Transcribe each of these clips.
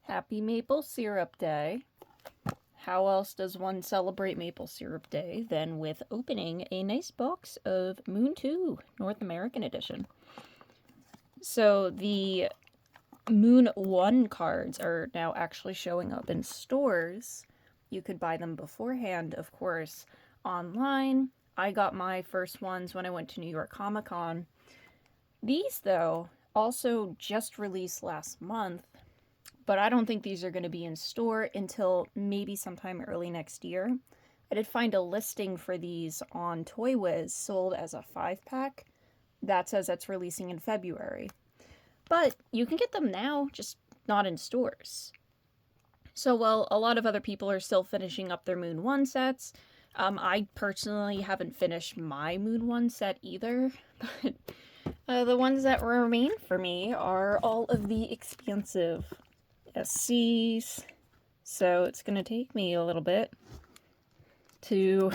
Happy Maple Syrup Day. How else does one celebrate Maple Syrup Day than with opening a nice box of Moon 2 North American Edition? So the Moon 1 cards are now actually showing up in stores. You could buy them beforehand, of course, online. I got my first ones when I went to New York Comic Con. These, though, also just released last month, but I don't think these are going to be in store until maybe sometime early next year. I did find a listing for these on Toy Wiz sold as a 5-pack. That says that's releasing in February. But you can get them now, just not in stores. So while a lot of other people are still finishing up their Moon 1 sets, I personally haven't finished my Moon 1 set either, but the ones that remain for me are all of the expansive SCs, so it's going to take me a little bit to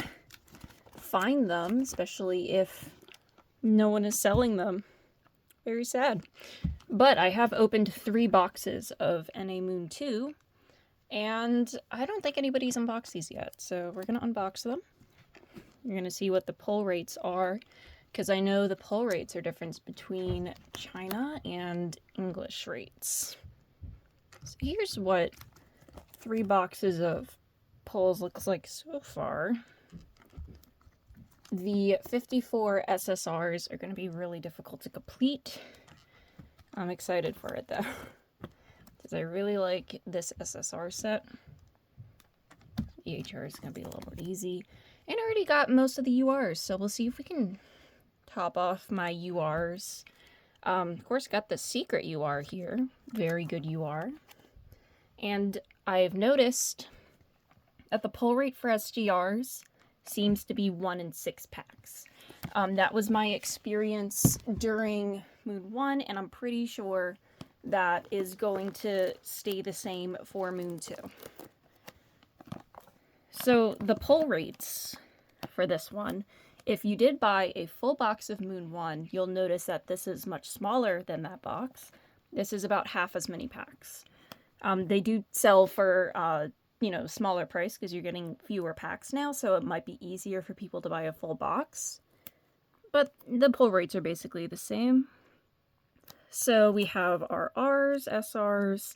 find them, especially if no one is selling them. Very sad. But I have opened 3 boxes of NA Moon 2, and I don't think anybody's unboxed these yet, so we're going to unbox them. You're going to see what the pull rates are, because I know the pull rates are different between China and English rates. So here's what 3 boxes of pulls looks like so far. The 54 SSRs are going to be really difficult to complete. I'm excited for it though, because I really like this SSR set. EHR is going to be a little bit easy. And I already got most of the URs, so we'll see if we can top off my URs. Of course, got the secret UR here. Very good UR. And I've noticed that the pull rate for SGRs seems to be 1 in 6 packs. That was my experience during Moon 1, and I'm pretty sure that is going to stay the same for Moon 2. So the pull rates for this one, if you did buy a full box of Moon 1, you'll notice that this is much smaller than that box. This is about half as many packs. They do sell for, smaller price because you're getting fewer packs now, so it might be easier for people to buy a full box. But the pull rates are basically the same. So we have our Rs, SRs,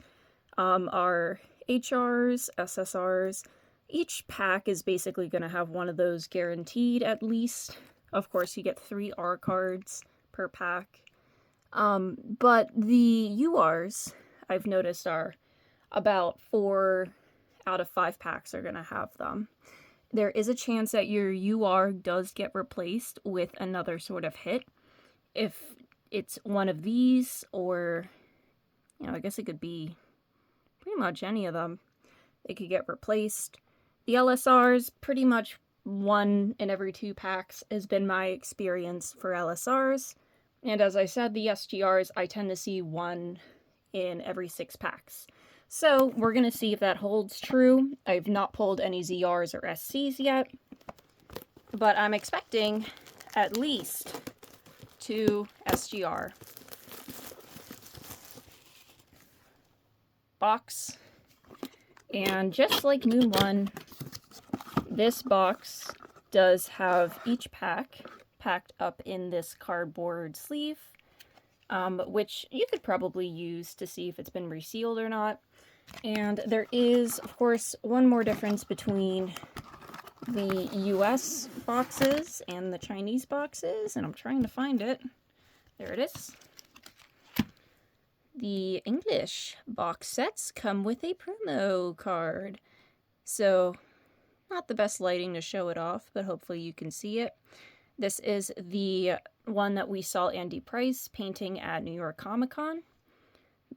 our HRs, SSRs. Each pack is basically going to have one of those guaranteed at least. Of course, you get 3 R cards per pack. But the URs, I've noticed, are about 4 out of 5 packs are going to have them. There is a chance that your UR does get replaced with another sort of hit. If it's one of these, or, I guess it could be pretty much any of them. They could get replaced. The LSRs, pretty much 1 in every 2 packs has been my experience for LSRs. And as I said, the SGRs, I tend to see 1 in every 6 packs. So we're going to see if that holds true. I've not pulled any ZRs or SCs yet, but I'm expecting at least 2 SGR. Box. And just like Moon 1, this box does have each pack packed up in this cardboard sleeve, which you could probably use to see if it's been resealed or not. And there is, of course, one more difference between the US boxes and the Chinese boxes, and I'm trying to find it. There it is. The English box sets come with a promo card. So, not the best lighting to show it off, but hopefully you can see it. This is the one that we saw Andy Price painting at New York Comic Con.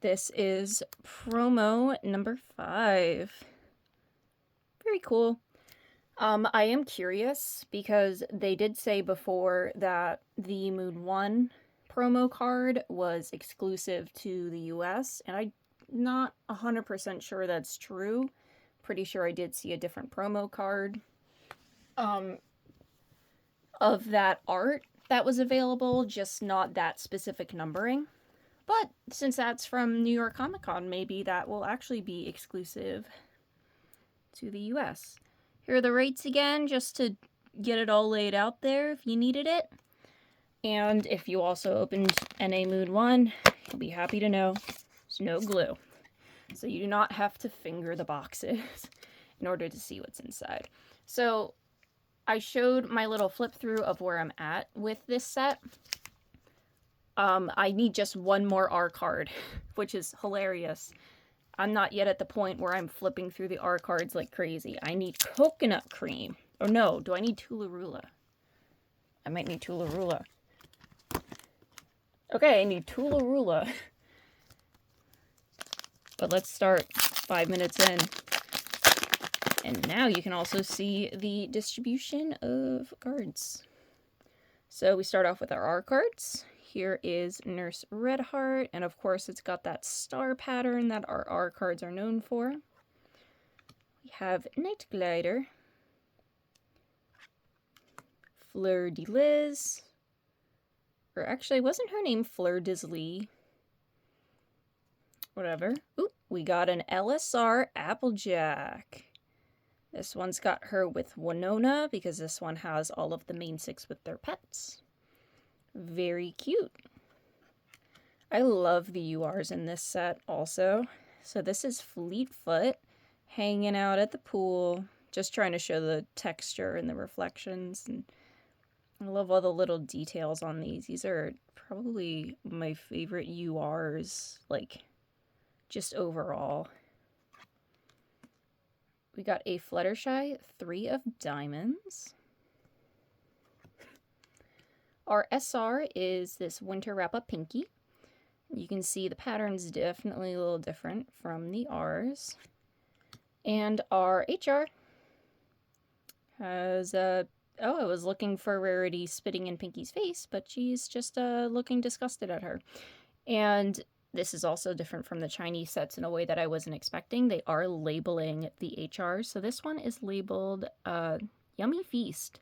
This is promo number 5. Very cool. I am curious because they did say before that the Moon 1 promo card was exclusive to the US, and I'm not 100% sure that's true. Pretty sure I did see a different promo card of that art that was available, just not that specific numbering. But since that's from New York Comic Con, maybe that will actually be exclusive to the US. Here are the rates again, just to get it all laid out there if you needed it. And if you also opened NA Moon 1, you'll be happy to know there's no glue. So you do not have to finger the boxes in order to see what's inside. So I showed my little flip through of where I'm at with this set. I need just one more R card, which is hilarious. I'm not yet at the point where I'm flipping through the R cards like crazy. I need coconut cream. Or no, do I need Tularula? I might need Tularula. Okay, I need Tularula. But let's start 5 minutes in. And now you can also see the distribution of cards. So we start off with our R cards. Here is Nurse Redheart, and of course it's got that star pattern that our R cards are known for. We have Night Glider, Fleur de Lis, or actually wasn't her name Fleur de Lis? Whatever. Ooh, we got an LSR Applejack. This one's got her with Winona, because this one has all of the main 6 with their pets. Very cute. I love the URs in this set also. So this is Fleetfoot hanging out at the pool, just trying to show the texture and the reflections. And I love all the little details on these. These are probably my favorite URs, like, just overall. We got a Fluttershy 3 of Diamonds. Our SR is this Winter Wrap-Up Pinky. You can see the pattern's definitely a little different from the R's. And our HR has oh, I was looking for Rarity spitting in Pinky's face, but she's just looking disgusted at her. And this is also different from the Chinese sets in a way that I wasn't expecting. They are labeling the HR. So this one is labeled Yummy Feast.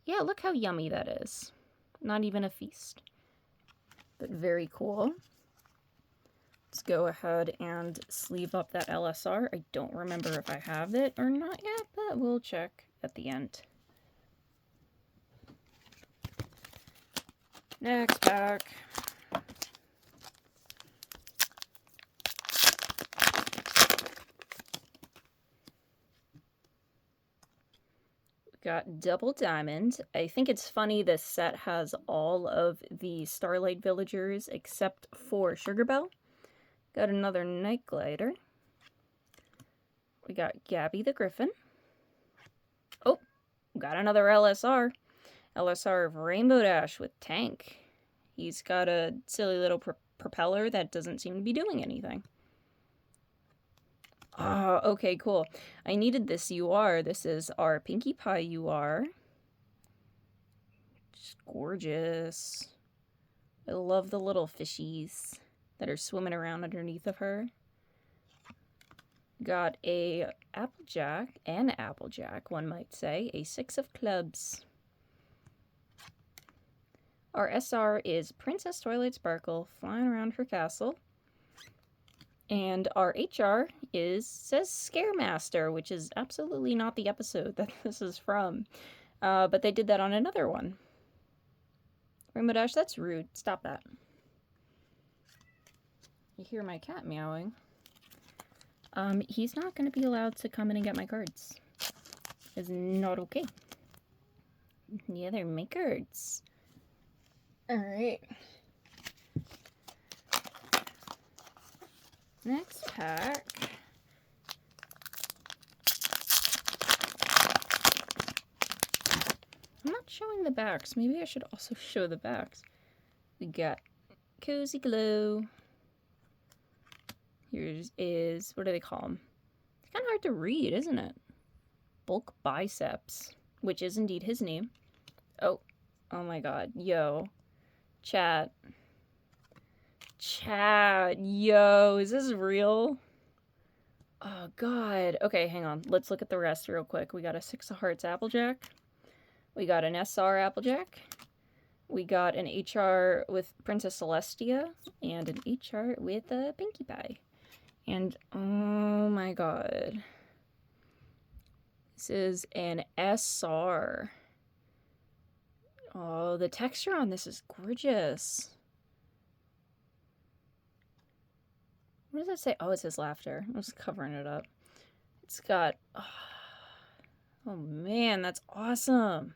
Yeah, look how yummy that is. Not even a feast. But very cool. Let's go ahead and sleeve up that LSR. I don't remember if I have it or not yet, but we'll check at the end. Next pack. Got Double Diamond. I think it's funny this set has all of the Starlight Villagers except for Sugarbelle. Got another Night Glider. We got Gabby the Griffin. Oh, got another LSR. LSR of Rainbow Dash with Tank. He's got a silly little propeller that doesn't seem to be doing anything. Oh, okay, cool. I needed this UR. This is our Pinkie Pie UR. Just gorgeous. I love the little fishies that are swimming around underneath of her. Got a an Applejack, one might say. A 6 of Clubs. Our SR is Princess Twilight Sparkle flying around her castle. And our HR says Scaremaster, which is absolutely not the episode that this is from. But they did that on another one. Rainbow Dash, that's rude. Stop that. You hear my cat meowing. He's not going to be allowed to come in and get my cards. It's not okay. Yeah, they're my cards. Alright. Next pack. I'm not showing the backs. Maybe I should also show the backs. We got Cozy Glow. Here is, what do they call them? It's kind of hard to read, isn't it? Bulk Biceps, which is indeed his name. Oh my god. Yo. Chat, yo, is this real? Oh, God. Okay, hang on. Let's look at the rest real quick. We got a 6 of Hearts Applejack. We got an SR Applejack. We got an HR with Princess Celestia and an HR with Pinkie Pie. And oh my god. This is an SR. Oh, the texture on this is gorgeous. What does it say? Oh, it says laughter. I'm just covering it up. It's got... Oh man, that's awesome.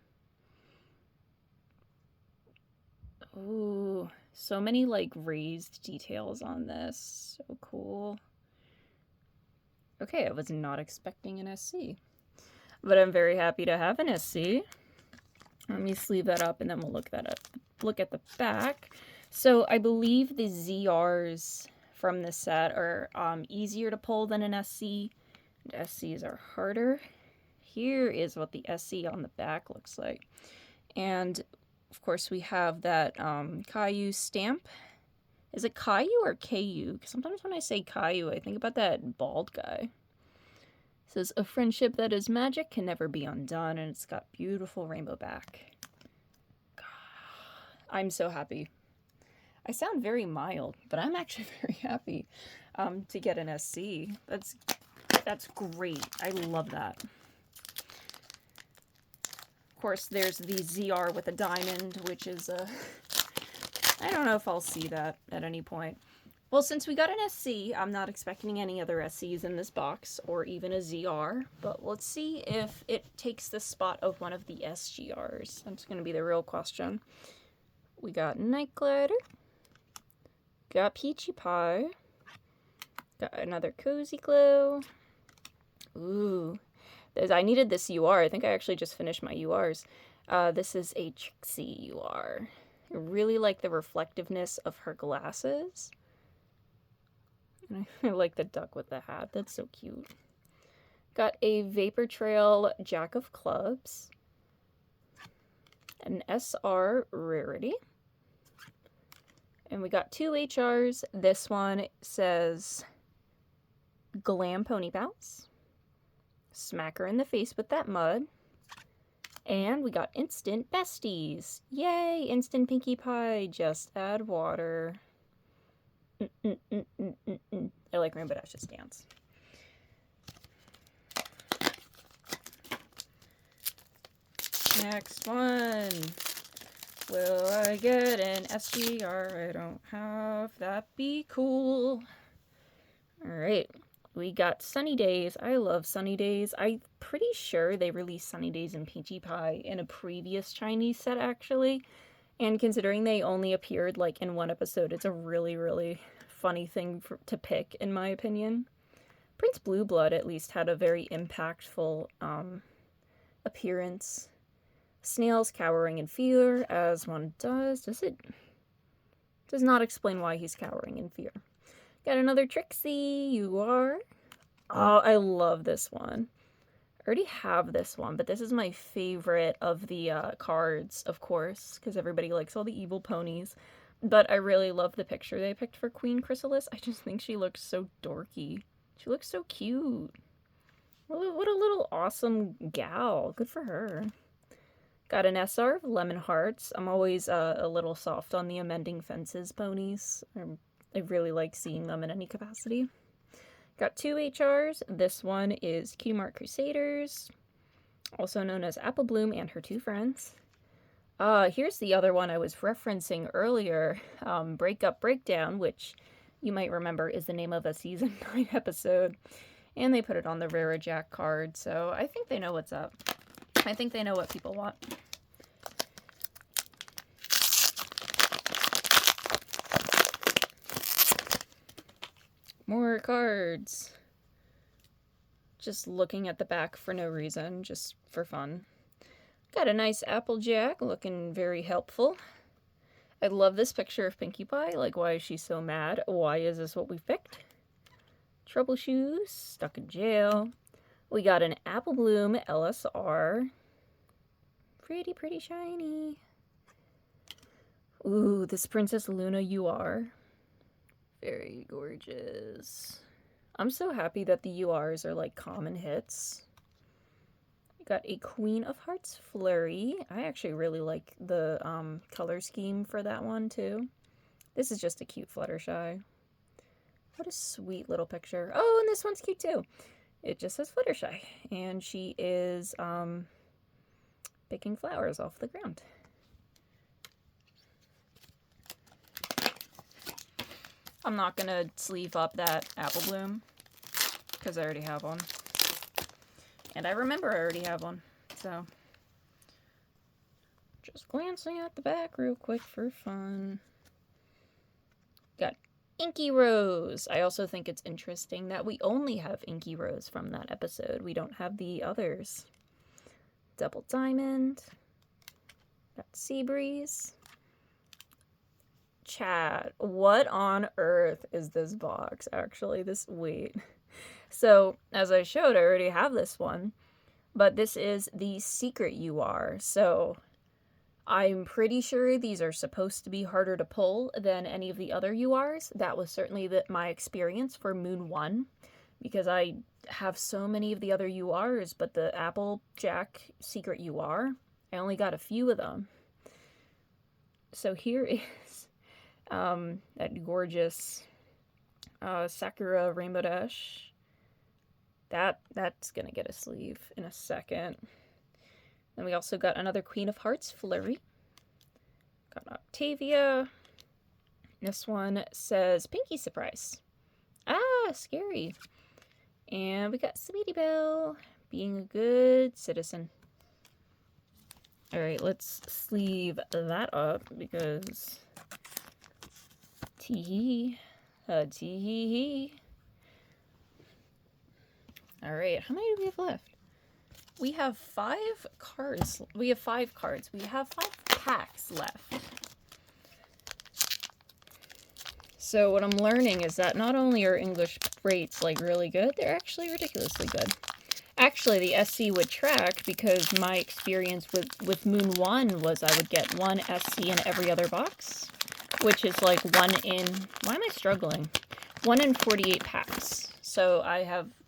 Ooh, so many like raised details on this. So cool. Okay, I was not expecting an SC. But I'm very happy to have an SC. Let me sleeve that up and then we'll look at the back. So I believe the ZRs from this set are easier to pull than an SC. And SCs are harder. Here is what the SC on the back looks like. And of course we have that Caillou stamp. Is it Caillou or KU? Sometimes when I say Caillou, I think about that bald guy. It says, a friendship that is magic can never be undone, and it's got beautiful rainbow back. I'm so happy. I sound very mild, but I'm actually very happy to get an SC. That's great. I love that. Of course, there's the ZR with a diamond, which is I don't know if I'll see that at any point. Well, since we got an SC, I'm not expecting any other SCs in this box, or even a ZR, but let's see if it takes the spot of one of the SGRs. That's going to be the real question. We got Night Glider, got Peachy Pie, got another Cozy Glow. Ooh, I needed this UR. I think I actually just finished my URs. This is a Trixie UR. I really like the reflectiveness of her glasses. And I like the duck with the hat. That's so cute. Got a Vapor Trail Jack of Clubs. An SR Rarity. And we got two HRs. This one says Glam Pony Bounce. Smack her in the face with that mud. And we got Instant Besties. Yay! Instant Pinkie Pie. Just add water. I like Rainbow Dash's dance. Next one. Will I get an SGR? I don't have. That'd be cool. Alright. We got Sunny Days. I love Sunny Days. I'm pretty sure they released Sunny Days and Peachy Pie in a previous Chinese set, actually. And considering they only appeared, like, in one episode, it's a really, really funny thing to pick, in my opinion. Prince Blue Blood, at least, had a very impactful appearance. Snail's cowering in fear, as one does. Does not explain why he's cowering in fear. Got another Trixie, you are. Oh, I love this one. I already have this one, but this is my favorite of the cards, of course, because everybody likes all the evil ponies. But I really love the picture they picked for Queen Chrysalis. I just think she looks so dorky. She looks so cute. What a little awesome gal. Good for her. Got an SR of Lemon Hearts. I'm always a little soft on the Amending Fences ponies. I really like seeing them in any capacity. Got two HRs. This one is Cutie Mark Crusaders, also known as Apple Bloom and her two friends. Here's the other one I was referencing earlier, Breakup Breakdown, which you might remember is the name of a Season 9 episode. And they put it on the Rara Jack card, so I think they know what's up. I think they know what people want. More cards. Just looking at the back for no reason, just for fun. Got a nice Applejack, looking very helpful. I love this picture of Pinkie Pie. Like, why is she so mad? Why is this what we picked? Trouble Shoes, stuck in jail. We got an Apple Bloom LSR. Pretty, pretty shiny. Ooh, this Princess Luna UR. Very gorgeous. I'm so happy that the URs are like common hits. Got a Queen of Hearts Flurry. I actually really like the color scheme for that one too. This is just a cute Fluttershy. What a sweet little picture. Oh, and this one's cute too. It just says Fluttershy, and she is picking flowers off the ground. I'm not gonna sleeve up that Apple Bloom because I already have one. And I remember I already have one, so just glancing at the back real quick for fun. Got Inky Rose. I also think it's interesting that we only have Inky Rose from that episode. We don't have the others. Double Diamond. Got Seabreeze. Chat. What on earth is this box, actually? Wait. So, as I showed, I already have this one. But this is the secret UR. So, I'm pretty sure these are supposed to be harder to pull than any of the other URs. That was certainly my experience for Moon 1, because I have so many of the other URs, but the Applejack Secret UR, I only got a few of them. So here is that gorgeous Sakura Rainbow Dash. That's gonna get a sleeve in a second. Then we also got another Queen of Hearts Flurry. Got Octavia. This one says Pinky Surprise. Ah, scary. And we got Sweetie Belle, being a good citizen. Alright, let's sleeve that up because tee-hee. Tee-hee-hee. Alright, how many do we have left? We have 5 cards. We have 5 cards. We have 5 packs left. So what I'm learning is that not only are English rates like really good, they're actually ridiculously good. Actually, the SC would track because my experience with Moon 1 was I would get 1 SC in every other box, which is like 1 in, why am I struggling? 1 in 48 packs. So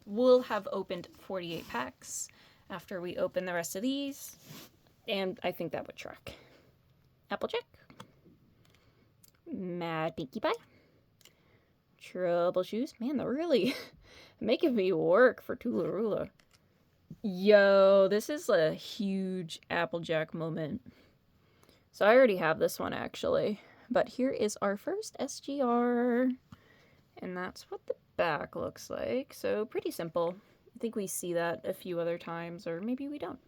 we'll have opened 48 packs after we open the rest of these, and I think that would track. Applejack. Mad Pinkie Pie. Troubleshoes. Man, they're really making me work for Toolarula. Yo, this is a huge Applejack moment. So I already have this one, actually. But here is our first SGR. And that's what the back looks like. So pretty simple. I think we see that a few other times, or maybe we don't.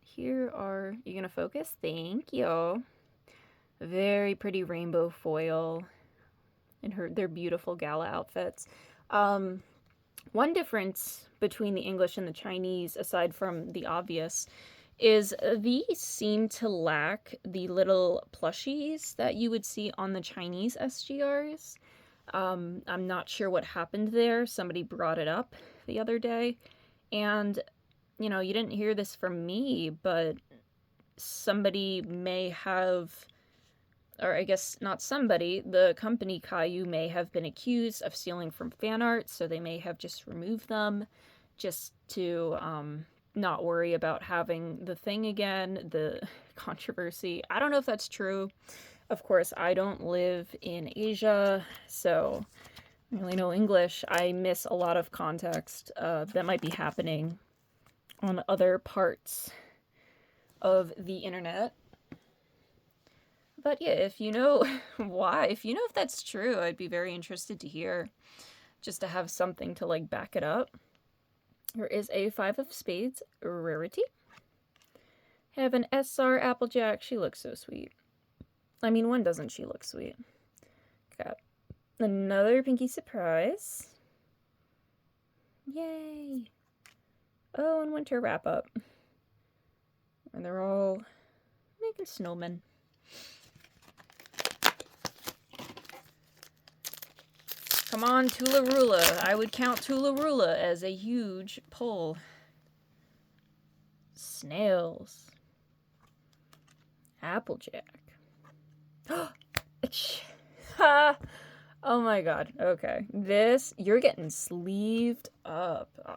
Here are, you gonna focus? Thank you. Very pretty rainbow foil in their beautiful gala outfits. One difference between the English and the Chinese, aside from the obvious, is these seem to lack the little plushies that you would see on the Chinese SGRs. I'm not sure what happened there. Somebody brought it up the other day, and you know, you didn't hear this from me, but somebody may have, or I guess not somebody, the company Caillou may have been accused of stealing from fan art, so they may have just removed them just to not worry about having the thing again, the controversy. I don't know if that's true. Of course, I don't live in Asia, so I don't really know English. I miss a lot of context that might be happening on other parts of the internet. But yeah, if you know why, if you know if that's true, I'd be very interested to hear, just to have something to like back it up. There is a 5 of Spades rarity. Have an SR Applejack. She looks so sweet. I mean, when doesn't she look sweet? Got another Pinky Surprise. Yay! Oh, and Winter Wrap Up. And they're all making snowmen. Come on, Toolarula. I would count Toolarula as a huge pull. Snails. Applejack. Oh my god. Okay. This, you're getting sleeved up. Oh,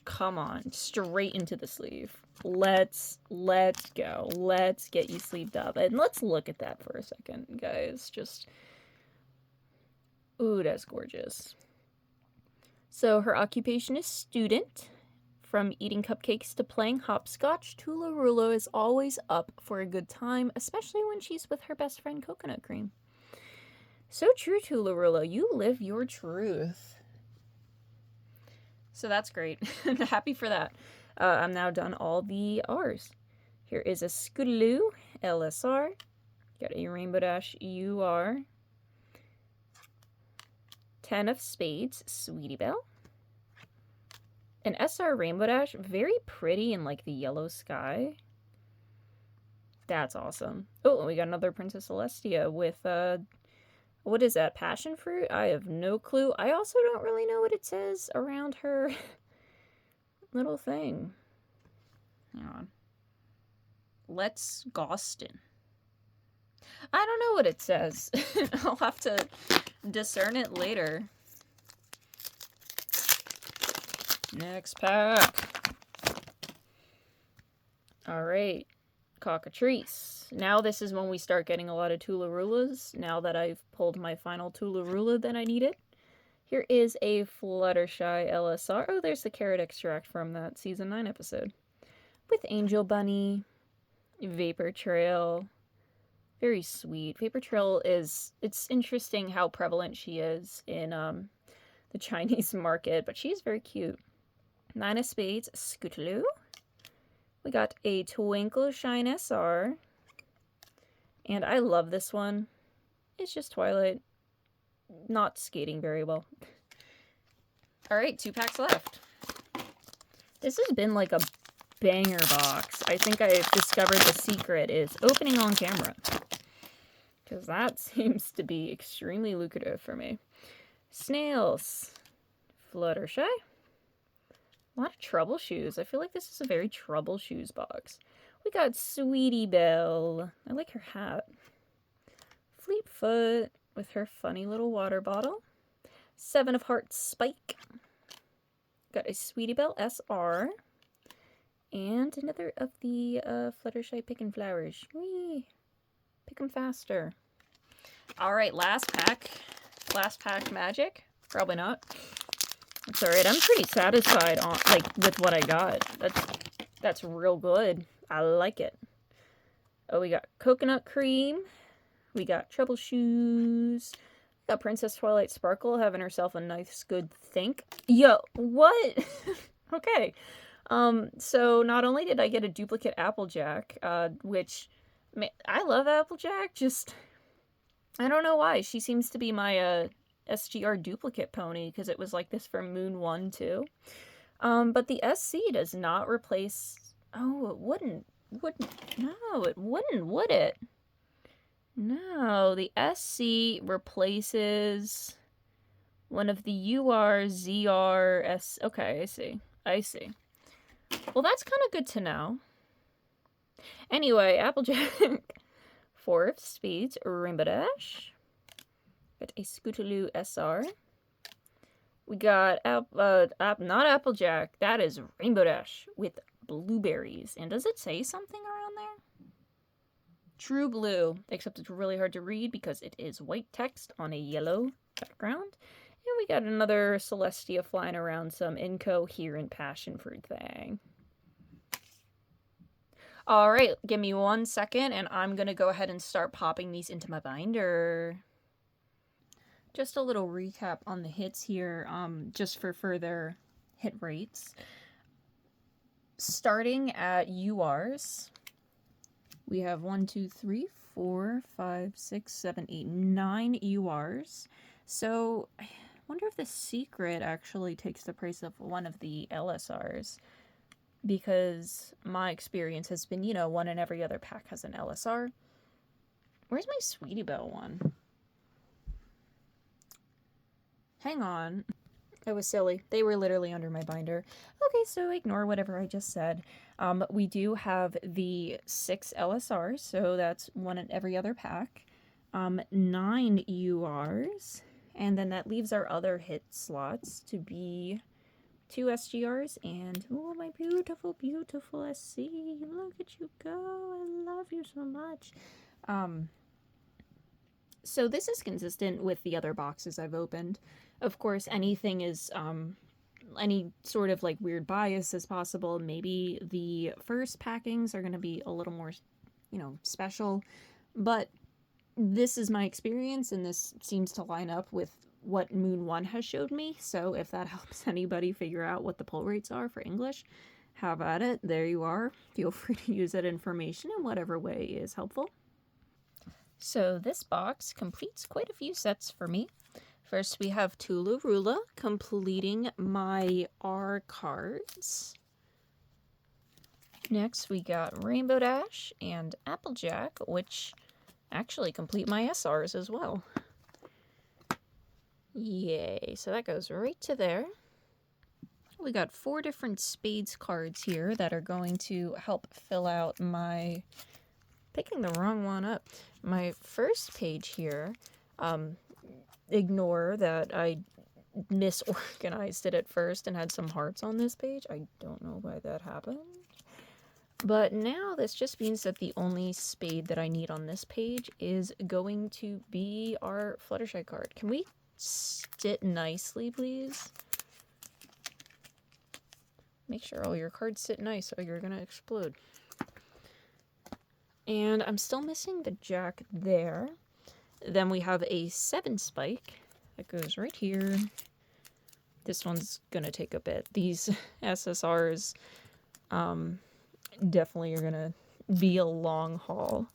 come on. Straight into the sleeve. Let's go. Let's get you sleeved up. And let's look at that for a second, guys. Just, ooh, that's gorgeous. So her occupation is student. From eating cupcakes to playing hopscotch, Tularulo is always up for a good time, especially when she's with her best friend Coconut Cream. So true, Tularulo. You live your truth. So that's great. Happy for that. I'm now done all the R's. Here is a Scootaloo LSR. Got a Rainbow Dash UR. 10 of Spades, Sweetie Belle. An SR Rainbow Dash, very pretty in like the yellow sky. That's awesome. Oh, we got another Princess Celestia with, what is that, passion fruit? I have no clue. I also don't really know what it says around her little thing. Hang on. Let's Gostin. I don't know what it says. I'll have to discern it later. Next pack. Alright. Cockatrice. Now this is when we start getting a lot of Tularulas. Now that I've pulled my final Tularula that I needed. Here is a Fluttershy LSR. Oh, there's the carrot extract from that Season 9 episode. With Angel Bunny. Vapor Trail. Very sweet. Vapor Trail is... It's interesting how prevalent she is in the Chinese market, but she's very cute. 9 of Spades, Scootaloo. We got a Twinkle Shine SR. And I love this one. It's just Twilight. Not skating very well. Alright, 2 packs left. This has been like a banger box. I think I've discovered the secret is opening on camera. Because that seems to be extremely lucrative for me. Snails. Fluttershy. A lot of Troubleshoes. I feel like this is a very Troubleshoes box. We got Sweetie Belle. I like her hat. Fleetfoot with her funny little water bottle. 7 of Hearts Spike. Got a Sweetie Belle SR. And another of the Fluttershy Pickin' Flowers. Whee! Pick them faster. Alright, last pack. Last pack magic. Probably not. It's alright. I'm pretty satisfied on with what I got. That's real good. I like it. Oh, we got Coconut Cream. We got Troubleshoes. We got Princess Twilight Sparkle having herself a nice good think. Yo, what? Okay. So not only did I get a duplicate Applejack, which I love Applejack, just I don't know why. She seems to be my SGR duplicate pony, because it was like this for Moon 1 too. But the SC does not replace... Oh, it wouldn't. No, it wouldn't, would it? No, the SC replaces one of the UR, ZR, S... Okay, I see. Well, that's kind of good to know. Anyway, Applejack. 4 of Spades, Rainbow Dash. Got a Scootaloo SR. We got, not Applejack, that is Rainbow Dash with blueberries. And does it say something around there? True Blue, except it's really hard to read because it is white text on a yellow background. And we got another Celestia flying around some incoherent passion fruit thing. Alright, give me 1 second and I'm going to go ahead and start popping these into my binder. Just a little recap on the hits here, just for further hit rates. Starting at URs, we have 1, 2, 3, 4, 5, 6, 7, 8, 9 URs. So I wonder if the secret actually takes the price of one of the LSRs. Because my experience has been, you know, one in every other pack has an LSR. Where's my Sweetie Belle one? Hang on. It was silly. They were literally under my binder. Okay, so ignore whatever I just said. We do have the 6 LSRs, so that's one in every other pack. 9 URs. And then that leaves our other hit slots to be 2 SGRs and, oh, my beautiful, beautiful SC. Look at you go. I love you so much. So this is consistent with the other boxes I've opened. Of course, anything is, any sort of like weird bias as possible. Maybe the first packings are going to be a little more, special. But this is my experience, and this seems to line up with what Moon 1 has showed me. So if that helps anybody figure out what the pull rates are for English, have at it. There you are. Feel free to use that information in whatever way is helpful. So this box completes quite a few sets for me. First we have Tularula completing my R cards. Next we got Rainbow Dash and Applejack, which actually complete my SRs as well. Yay, so that goes right to there. We got 4 different Spades cards here that are going to help fill out my... Picking the wrong one up. My first page here, ignore that I misorganized it at first and had some hearts on this page. I don't know why that happened. But now this just means that the only spade that I need on this page is going to be our Fluttershy card. Can we sit nicely, please? Make sure all your cards sit nice or you're going to explode. And I'm still missing the Jack there. Then we have a 7 spike that goes right here. This one's going to take a bit. These SSRs definitely are going to be a long haul.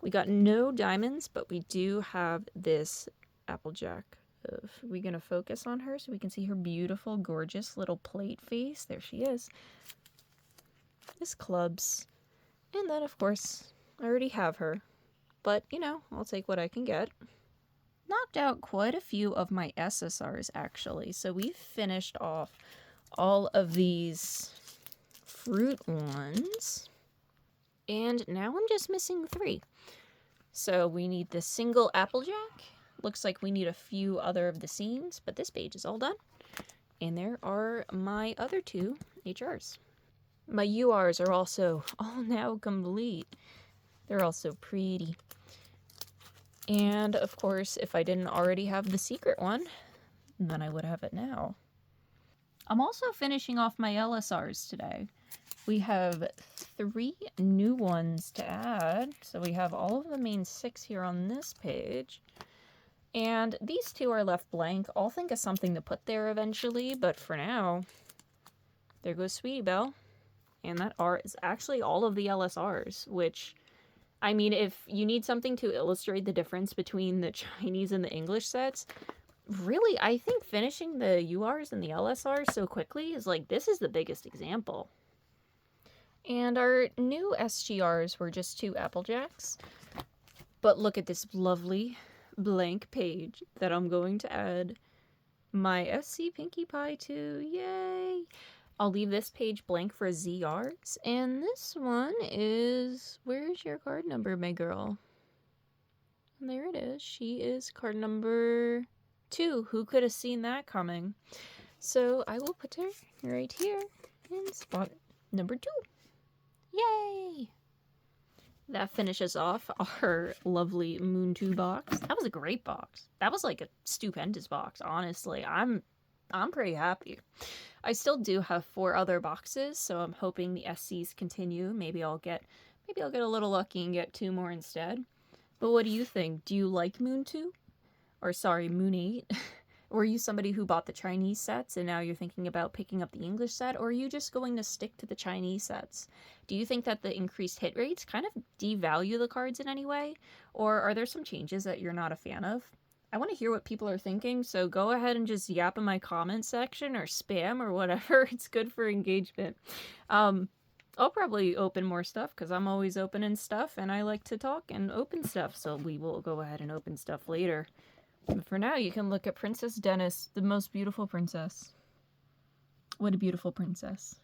We got no diamonds, but we do have this Applejack. Are we going to focus on her so we can see her beautiful, gorgeous little plate face? There she is. This clubs. And then, of course, I already have her. But, I'll take what I can get. Knocked out quite a few of my SSRs, actually. So we've finished off all of these fruit ones. And now I'm just missing 3. So we need the single Applejack. Looks like we need a few other of the scenes, but this page is all done. And there are my other 2 HRs. My URs are also all now complete. They're all so pretty. And, of course, if I didn't already have the secret one, then I would have it now. I'm also finishing off my LSRs today. We have 3 new ones to add. So we have all of the main 6 here on this page. And these 2 are left blank. I'll think of something to put there eventually, but for now, there goes Sweetie Belle. And that art is actually all of the LSRs, which... I mean, if you need something to illustrate the difference between the Chinese and the English sets, really, I think finishing the URs and the LSRs so quickly is like, this is the biggest example. And our new SGRs were just 2 Applejacks. But look at this lovely blank page that I'm going to add my SC Pinkie Pie to. Yay! I'll leave this page blank for ZRs, and this one is, where's your card number, my girl? And there it is. She is card number 2. Who could have seen that coming? So I will put her right here in spot number 2. Yay! That finishes off our lovely Moon 2 box. That was a great box. That was like a stupendous box, honestly. I'm pretty happy. I still do have 4 other boxes, so I'm hoping the SCs continue. Maybe I'll get a little lucky and get 2 more instead. But what do you think? Do you like Moon 2? Or sorry, Moon 8? Were you somebody who bought the Chinese sets and now you're thinking about picking up the English set? Or are you just going to stick to the Chinese sets? Do you think that the increased hit rates kind of devalue the cards in any way? Or are there some changes that you're not a fan of? I want to hear what people are thinking, so go ahead and just yap in my comment section or spam or whatever. It's good for engagement. I'll probably open more stuff because I'm always opening stuff and I like to talk and open stuff, so we will go ahead and open stuff later. But for now, you can look at Princess Dennis, the most beautiful princess. What a beautiful princess.